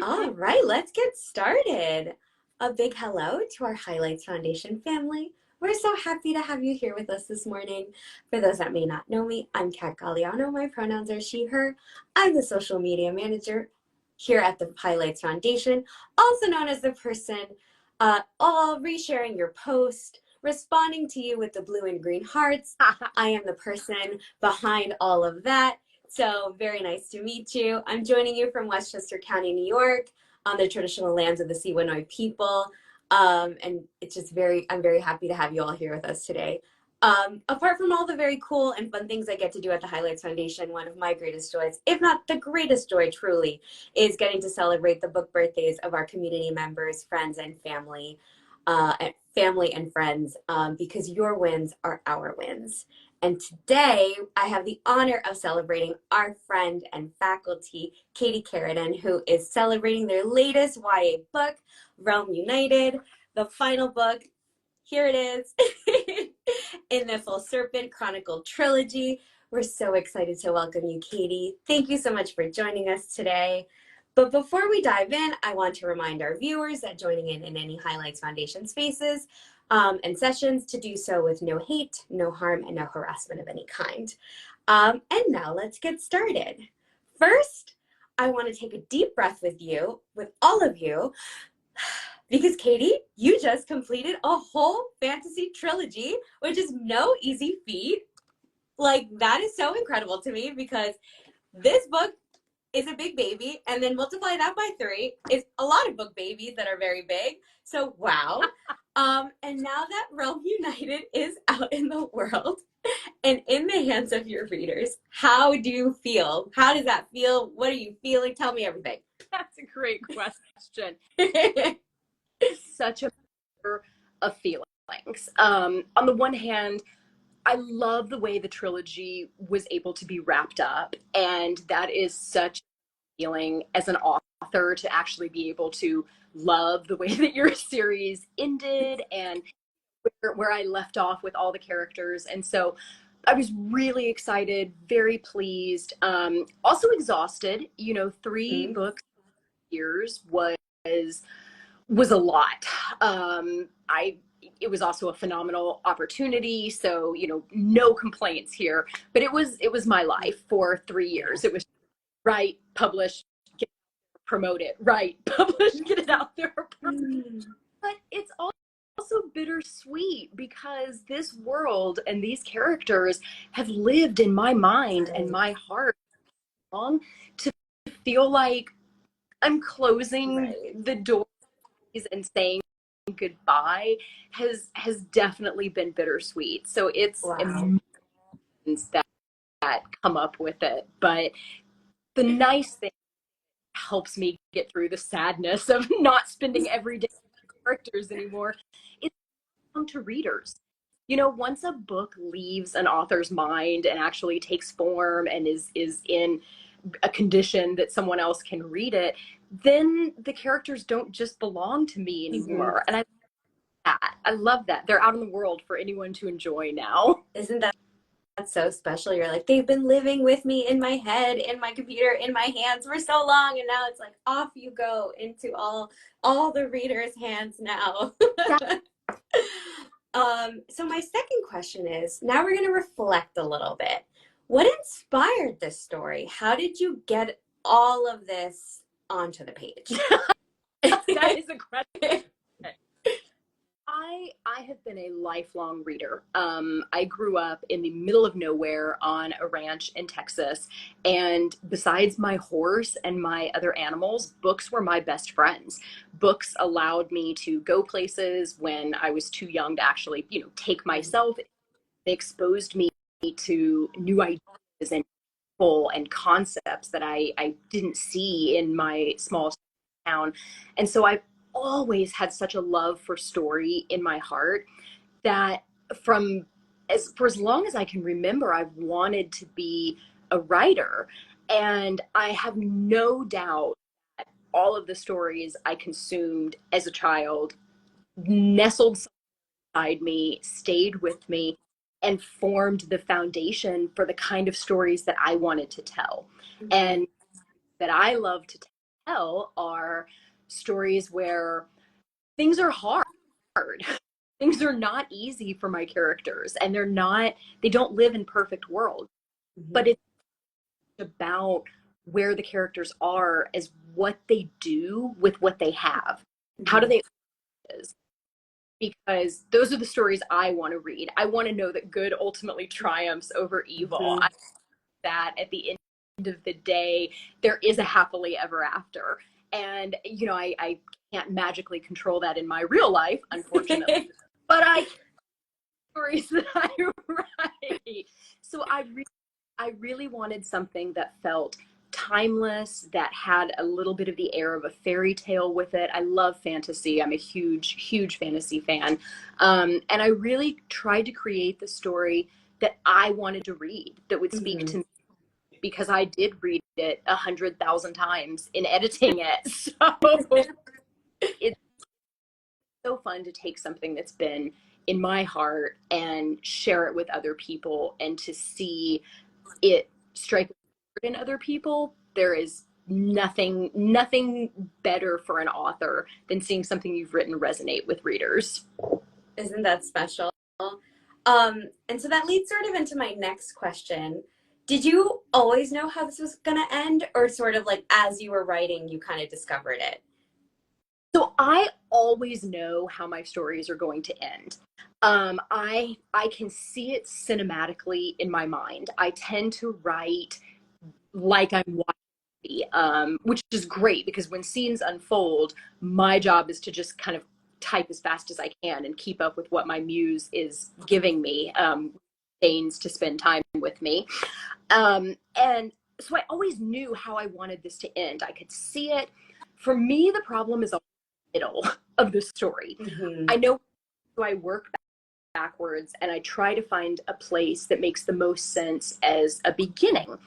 All right, let's get started. A big hello to our Highlights Foundation family. We're so happy to have you here with us this morning. For those that may not know me, I'm Kat Galliano. My pronouns are she, her. I'm the social media manager here at the Highlights Foundation, also known as the person all resharing your post, responding to you with the blue and green hearts. I am the person behind all of that. So very nice to meet you. I'm joining you from Westchester County, New York, on the traditional lands of the Siwanoy people. And it's just I'm very happy to have you all here with us today. Apart from all the very cool and fun things I get to do at the Highlights Foundation, one of my greatest joys, if not the greatest joy truly, is getting to celebrate the book birthdays of our community members, friends, and family and friends, because your wins are our wins. And today I have the honor of celebrating our friend and faculty, Keridan, who is celebrating their latest YA book, Realm United, the final book. Here it is in the Full Serpent Chronicle trilogy. We're so excited to welcome you, Katie. Thank you so much for joining us today. But before we dive in, I want to remind our viewers that joining in any Highlights Foundation spaces and sessions to do so with no hate, no harm, and no harassment of any kind. And now let's get started. First, I want to take a deep breath with all of you, because Katie, you just completed a whole fantasy trilogy, which is no easy feat. Like, that is so incredible to me because this book is a big baby, and then multiply that by 3 is a lot of book babies that are very big. So wow. And now that Realm United is out in the world and in the hands of your readers, how do you feel? How does that feel? What are you feeling? Tell me everything. That's a great question. Such a mixture of feelings. On the one hand, I love the way the trilogy was able to be wrapped up, and that is such a feeling as an author to actually be able to love the way that your series ended and where I left off with all the characters. And so I was really excited, very pleased, also exhausted. 3 books years was a lot. It was also a phenomenal opportunity, so no complaints here. But it was my life for 3 years. It was write, publish, promote it, write, publish, get it out there. But it's also bittersweet because this world and these characters have lived in my mind and my heart long to feel like I'm closing the door and saying goodbye has definitely been bittersweet. So it's emotions that come up with it. But the nice thing helps me get through the sadness of not spending every day with characters anymore. It's fun to readers. Once a book leaves an author's mind and actually takes form and is in a condition that someone else can read it, then the characters don't just belong to me anymore. And I love that. They're out in the world for anyone to enjoy now. Isn't that so special? You're like, they've been living with me in my head, in my computer, in my hands for so long, and now it's like off you go into all the readers' hands now. So my second question is, now we're going to reflect a little bit. What inspired this story? How did you get all of this onto the page? That is a question. I have been a lifelong reader. I grew up in the middle of nowhere on a ranch in Texas, and besides my horse and my other animals, books were my best friends. Books allowed me to go places when I was too young to actually, take myself. They exposed me to new ideas and people and concepts that I didn't see in my small town. And so I've always had such a love for story in my heart that for as long as I can remember, I've wanted to be a writer. And I have no doubt that all of the stories I consumed as a child nestled inside me, stayed with me, and formed the foundation for the kind of stories that I wanted to tell and that I love to tell are stories where things are hard. Things are not easy for my characters, and they don't live in perfect worlds, but Mhm. it's about where the characters are as what they do with what they have. How do Mhm. they, because those are the stories I want to read. I want to know that good ultimately triumphs over evil. Mhm. That at the end of the day, there is a happily ever after. And, I can't magically control that in my real life, unfortunately, but I can stories that I write. So I really wanted something that felt timeless, that had a little bit of the air of a fairy tale with it. I love fantasy. I'm a huge, huge fantasy fan. And I really tried to create the story that I wanted to read, that would speak to Mhm. me, because I did read it 100,000 times in editing it. So it's so fun to take something that's been in my heart and share it with other people, and to see it strike in other people. There is nothing better for an author than seeing something you've written resonate with readers. Isn't that special? And so that leads sort of into my next question. Did you always know how this was going to end, or sort of like as you were writing, you kind of discovered it? So I always know how my stories are going to end. I can see it cinematically in my mind. I tend to write like I'm watching, which is great, because when scenes unfold, my job is to just kind of type as fast as I can and keep up with what my muse is giving me, deigns to spend time with me. And so I always knew how I wanted this to end. I could see it. For me, the problem is the middle of the story. Hmm. I know, so I work backwards and I try to find a place that makes the most sense as a beginning.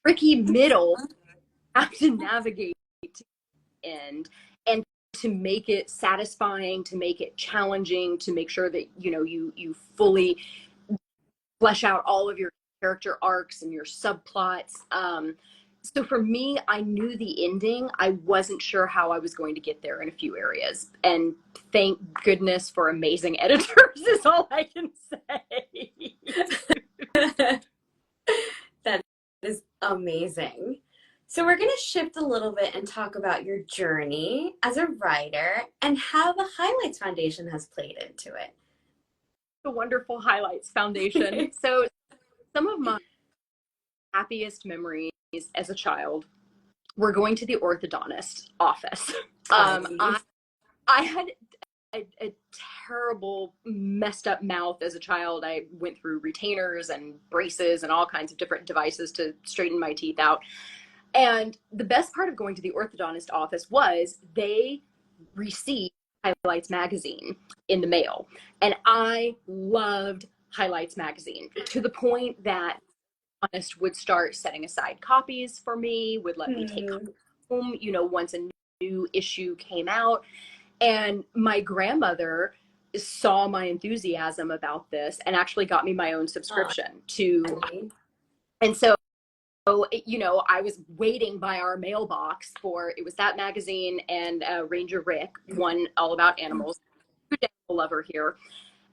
Tricky middle, I have to navigate to the end, and to make it satisfying, to make it challenging, to make sure that you fully flesh out all of your character arcs and your subplots. So for me, I knew the ending. I wasn't sure how I was going to get there in a few areas. And thank goodness for amazing editors is all I can say. That is amazing. So we're going to shift a little bit and talk about your journey as a writer and how the Highlights Foundation has played into The wonderful Highlights Foundation. it. So some of my happiest memories as a child were going to the orthodontist office. Honey. I had a terrible, messed up mouth as a child. I went through retainers and braces and all kinds of different devices to straighten my teeth out. And the best part of going to the orthodontist office was they received Highlights magazine in the mail. And I loved Highlights magazine, to the point that Honest would start setting aside copies for me, would let me take Hmm. home, once a new issue came out. And my grandmother saw my enthusiasm about this and actually got me my own Oh, subscription to. honey. And so, I was waiting by our mailbox for, it was that magazine and Ranger Rick, one all about animals. Good animal lover here.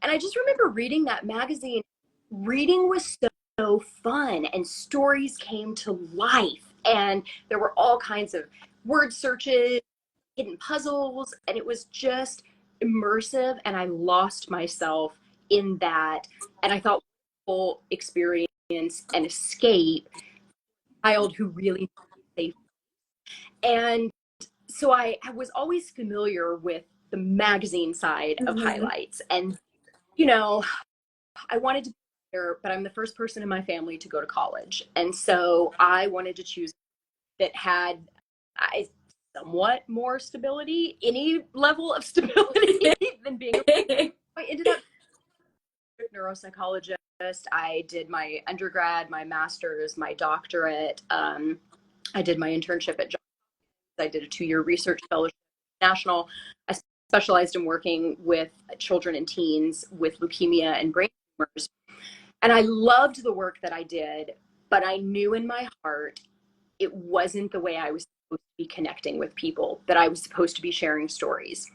And I just remember reading that magazine. Reading was so fun, and stories came to life. And there were all kinds of word searches, hidden puzzles, and it was just immersive. And I lost myself in that. And I thought, whole experience and escape, child who really safe. And so I was always familiar with the magazine side of Hmm. Highlights. And, you know, I wanted to be there, but I'm the first person in my family to go to college. And so I wanted to choose that had I somewhat more stability, any level of stability than being. I ended up a neuropsychologist. I did my undergrad, my master's, my doctorate. I did my internship at Johns. I did a 2-year research fellowship at National. I specialized in working with children and teens with leukemia and brain tumors. And I loved the work that I did, but I knew in my heart it wasn't the way I was supposed to be connecting with people, that I was supposed to be sharing stories.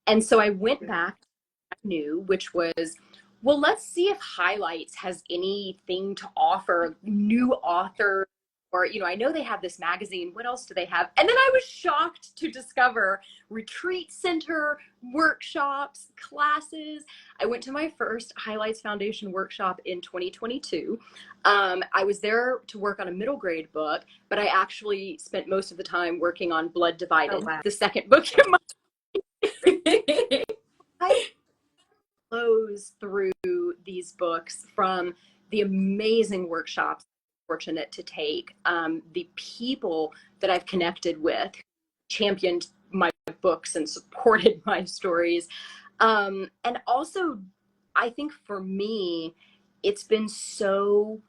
And so I went back to what I knew, which was, well, let's see if Highlights has anything to offer new authors. Or, I know they have this magazine. What else do they have? And then I was shocked to discover retreat center, workshops, classes. I went to my first Highlights Foundation workshop in 2022. I was there to work on a middle grade book, but I actually spent most of the time working on Blood Oh, Divided, wow. the second book in my I flows through these books from the amazing workshops I'm fortunate to take, the people that I've connected with, championed my books and supported my stories. And also, I think for me, it's been so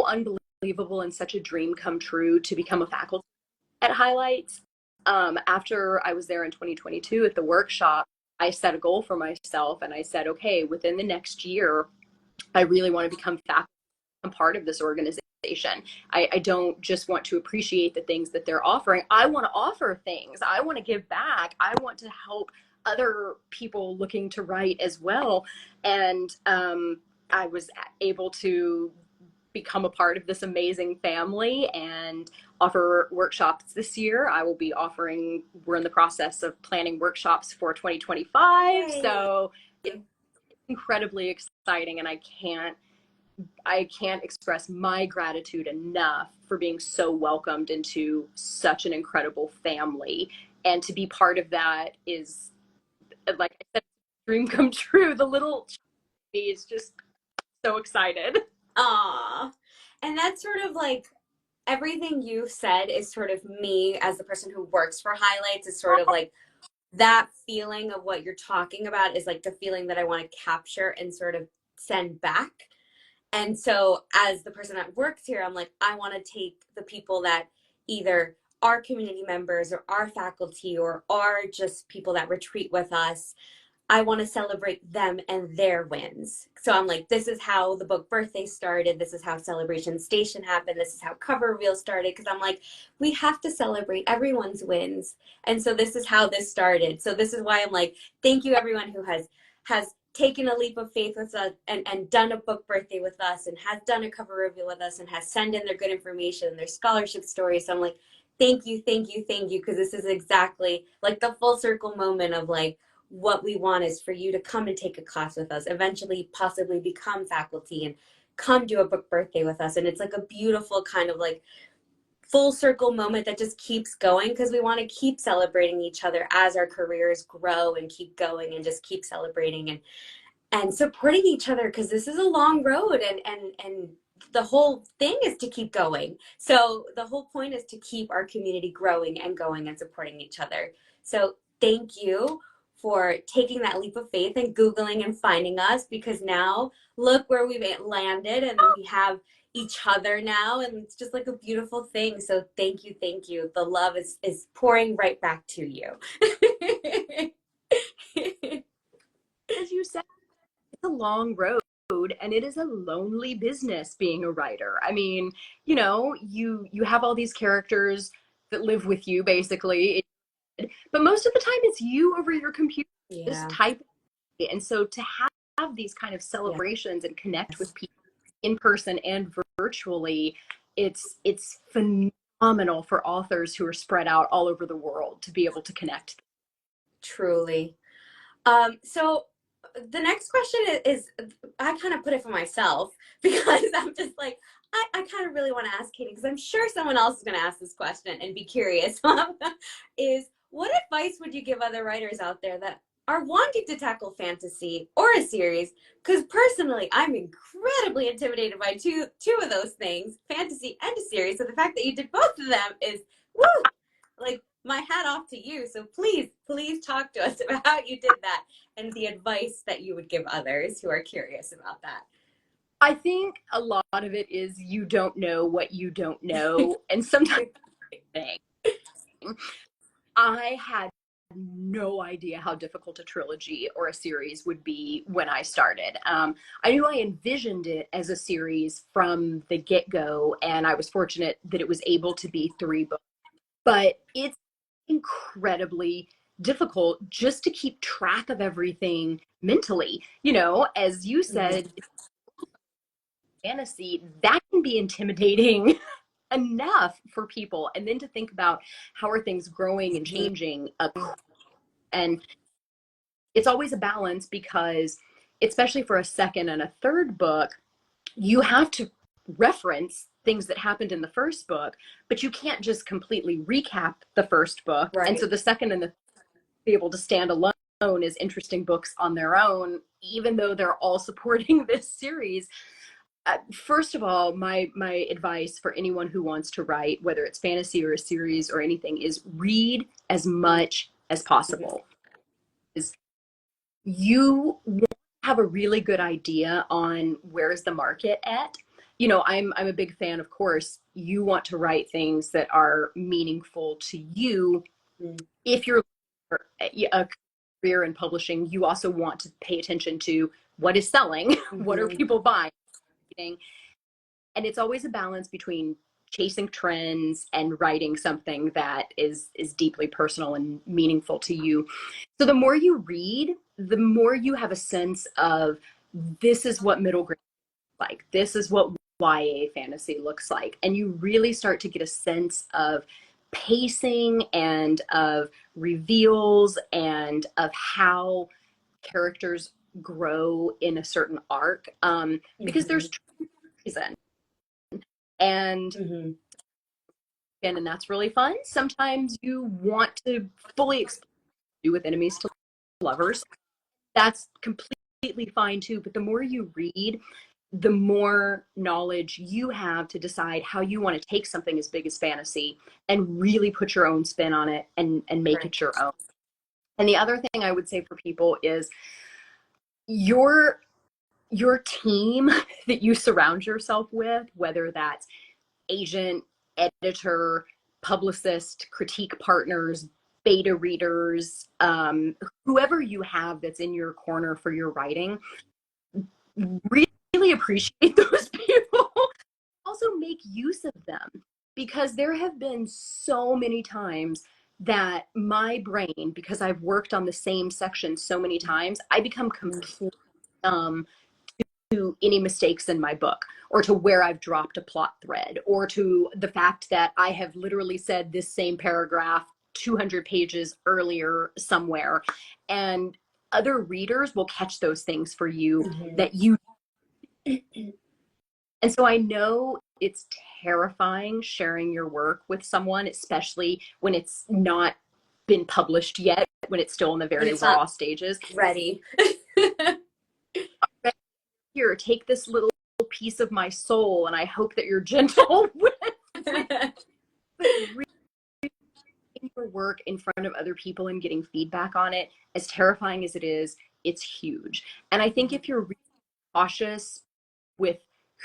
unbelievable and such a dream come true to become a faculty at Highlights. After I was there in 2022 at the workshop, I set a goal for myself and I said, okay, within the next year, I really want to become faculty. I'm part of this organization. I don't just want to appreciate the things that they're offering. I want to offer things. I want to give back. I want to help other people looking to write as well. And I was able to become a part of this amazing family and offer workshops this year. I will be offering, we're in the process of planning workshops for 2025. Yay. So it's incredibly exciting, and I can't express my gratitude enough for being so welcomed into such an incredible family. And to be part of that is, like I said, dream come true. The little me is just so excited. Aw. And that's sort of like everything you've said is sort of me as the person who works for Highlights is sort of like that feeling of what you're talking about is like the feeling that I want to capture and sort of send back. And so as the person that works here, I'm like, I want to take the people that either are community members or are faculty or are just people that retreat with us. I want to celebrate them and their wins. So I'm like, this is how the book birthday started. This is how Celebration Station happened. This is how Cover Reel started. Because I'm like, we have to celebrate everyone's wins. And so this is how this started. So this is why I'm like, thank you everyone who has taken a leap of faith with us and done a book birthday with us and has done a cover reveal with us and has sent in their good information and their scholarship stories. So I'm like, thank you, thank you, thank you. Because this is exactly like the full circle moment of like, what we want is for you to come and take a class with us, eventually possibly become faculty and come do a book birthday with us. And it's like a beautiful kind of like full circle moment that just keeps going because we want to keep celebrating each other as our careers grow and keep going and just keep celebrating and supporting each other because this is a long road and the whole thing is to keep going. So the whole point is to keep our community growing and going and supporting each other. So thank you for taking that leap of faith and Googling and finding us because now look where we've landed and we have each other now and it's just like a beautiful thing. So thank you, thank you. The love is pouring right back to you. As you said, it's a long road and it is a lonely business being a writer. I mean, you have all these characters that live with you basically, but most of the time it's you over your computer just Yeah. typing. And so to have these kind of Yes. celebrations and connect with people in person and virtually, it's phenomenal for authors who are spread out all over the world to be able to connect. Truly. So the next question is I kind of put it for myself because I'm just like, I kind of really want to ask Katie because I'm sure someone else is going to ask this question and be curious. Is what advice would you give other writers out there that are wanting to tackle fantasy or a series? Because personally, I'm incredibly intimidated by two of those things, fantasy and a series. So the fact that you did both of them is woo, like my hat off to you. So please talk to us about how you did that and the advice that you would give others who are curious about that. I think a lot of it is you don't know what you don't know. And sometimes I had no idea how difficult a trilogy or a series would be when I started. I knew I envisioned it as a series from the get-go, and I was fortunate that it was able to be 3 books. But it's incredibly difficult just to keep track of everything mentally. You know, as you said, Mm-hmm. fantasy, that can be intimidating enough for people. And then to think about how are things growing and changing, and it's always a balance because, especially for a second and a third book, you have to reference things that happened in the first book, but you can't just completely recap the first book. And so Right. the second and the be able to stand alone as interesting books on their own, even though they're all supporting this series. First of all, my advice for anyone who wants to write, whether it's fantasy or a series or anything, is read as much as Mm-hmm. possible. Is you have a really good idea on where's the market at. You know, I'm a big fan, of course. You want to write things that are meaningful to you. If you're a career in publishing, you also want to pay attention to what is selling, what are Mm-hmm. people buying, and it's always a balance between chasing trends and writing something that is deeply personal and meaningful to you. So the more you read, the more you have a sense of this is what middle grade is like. This is what YA fantasy looks like. And you really start to get a sense of pacing and of reveals and of how characters grow in a certain arc, because Mm-hmm. there's reason. And Mm-hmm. and that's really fun. Sometimes you want to fully explore with enemies to lovers. That's completely fine too. But the more you read, the more knowledge you have to decide how you want to take something as big as fantasy and really put your own spin on it and make Right. it your own. And the other thing I would say for people is your your team that you surround yourself with, whether that's agent, editor, publicist, critique partners, beta readers, whoever you have that's in your corner for your writing, really appreciate those people. Also, make use of them because there have been so many times that my brain, because I've worked on the same section so many times, I become completely to any mistakes in my book or to where I've dropped a plot thread or to the fact that I have literally said this same paragraph 200 pages earlier somewhere. And other readers will catch those things for you Mm-hmm. that you. And so I know it's terrifying sharing your work with someone, especially when it's not been published yet, when it's still in the And very it's not raw stages. ready. Here, take this little piece of my soul, and I hope that you're gentle with but reading your work in front of other people and getting feedback on it, as terrifying as it is, it's huge. And I think if you're really cautious with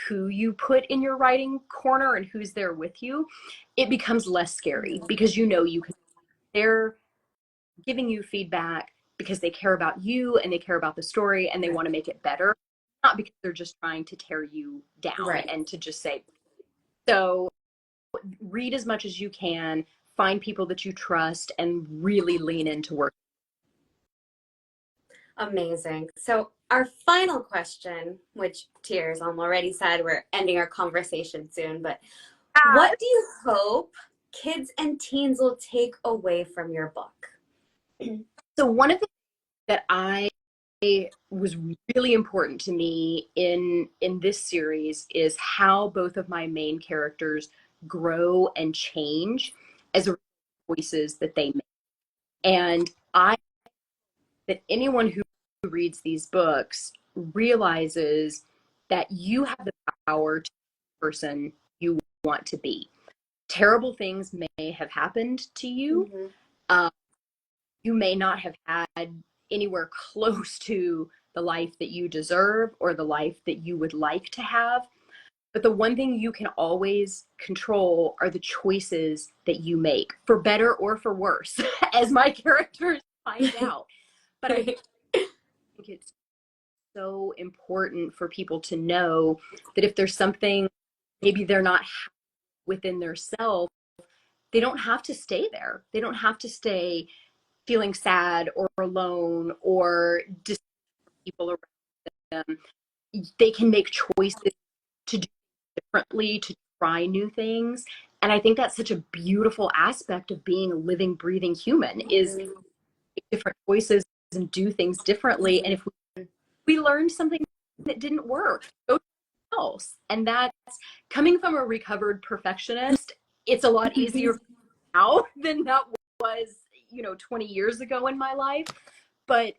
who you put in your writing corner and who's there with you, it becomes less scary because you know you can. They're giving you feedback because they care about you and they care about the story and they Right. want to make it better, not because they're just trying to tear you down Right. and to just say. So read as much as you can, find people that you trust, and really lean into work. Amazing. So our final question, which tears, I'm already sad we're ending our conversation soon, but what do you hope kids and teens will take away from your book? So one of the that I was really important to me in this series is how both of my main characters grow and change as a choices that they make. And I that anyone who reads these books realizes that you have the power to be the person you want to be. Terrible things may have happened to you. Mm-hmm. Um, you may not have had anywhere close to the life that you deserve or the life that you would like to have. But the one thing you can always control are the choices that you make, for better or for worse, as my characters find out. But I think it's so important for people to know that if there's something maybe they're not within their self, they don't have to stay there. They don't have to stay feeling sad or alone or dis people around them. They can make choices to do differently, to try new things. And I think that's such a beautiful aspect of being a living, breathing human is make different choices and do things differently. And if we learned something that didn't work, go else. And that's coming from a recovered perfectionist. It's a lot easier now than that was, 20 years ago in my life. But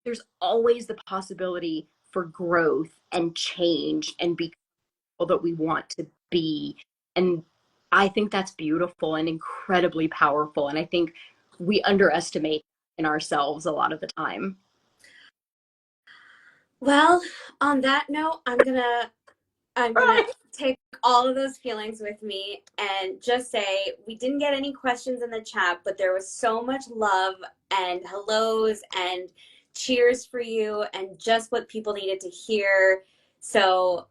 there's always the possibility for growth and change and be that we want to be. And I think that's beautiful and incredibly powerful. And I think we underestimate in ourselves a lot of the time. Well, on that note, I'm gonna Right. take all of those feelings with me and just say we didn't get any questions in the chat, but there was so much love and hellos and cheers for you and just what people needed to hear. So,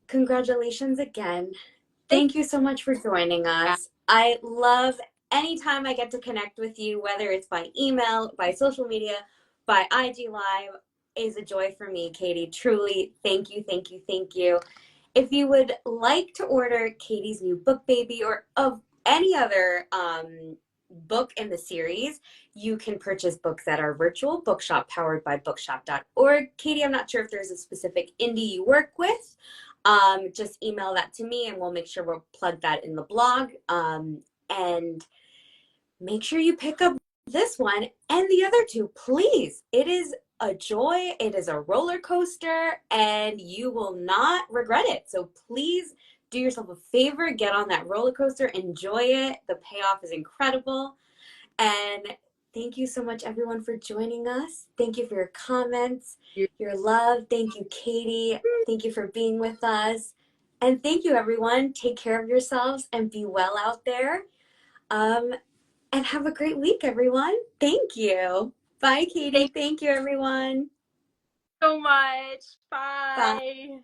congratulations again. Thank Thank you so much for joining you. us. I love anytime I get to connect with you, whether it's by email, by social media, by IG Live, is a joy for me, Katie. Truly, thank you, thank you, thank you. If you would like to order Katie's new book, Baby, or of any other book in the series, you can purchase books at our virtual bookshop powered by bookshop.org. Katie, I'm not sure if there's a specific indie you work with. Just email that to me and we'll make sure we'll plug that in the blog. And make sure you pick up this one and the other two, please. It is a joy, it is a roller coaster, and you will not regret it. So please do yourself a favor, get on that roller coaster, enjoy it. The payoff is incredible. And thank you so much, everyone, for joining us. Thank you for your comments, your love. Thank you, Katie. Thank you for being with us. And thank you, everyone. Take care of yourselves and be well out there. Um, and have a great week, everyone. Thank you. Bye, Katie. Thank you Thank you, everyone. so much. Bye. Bye.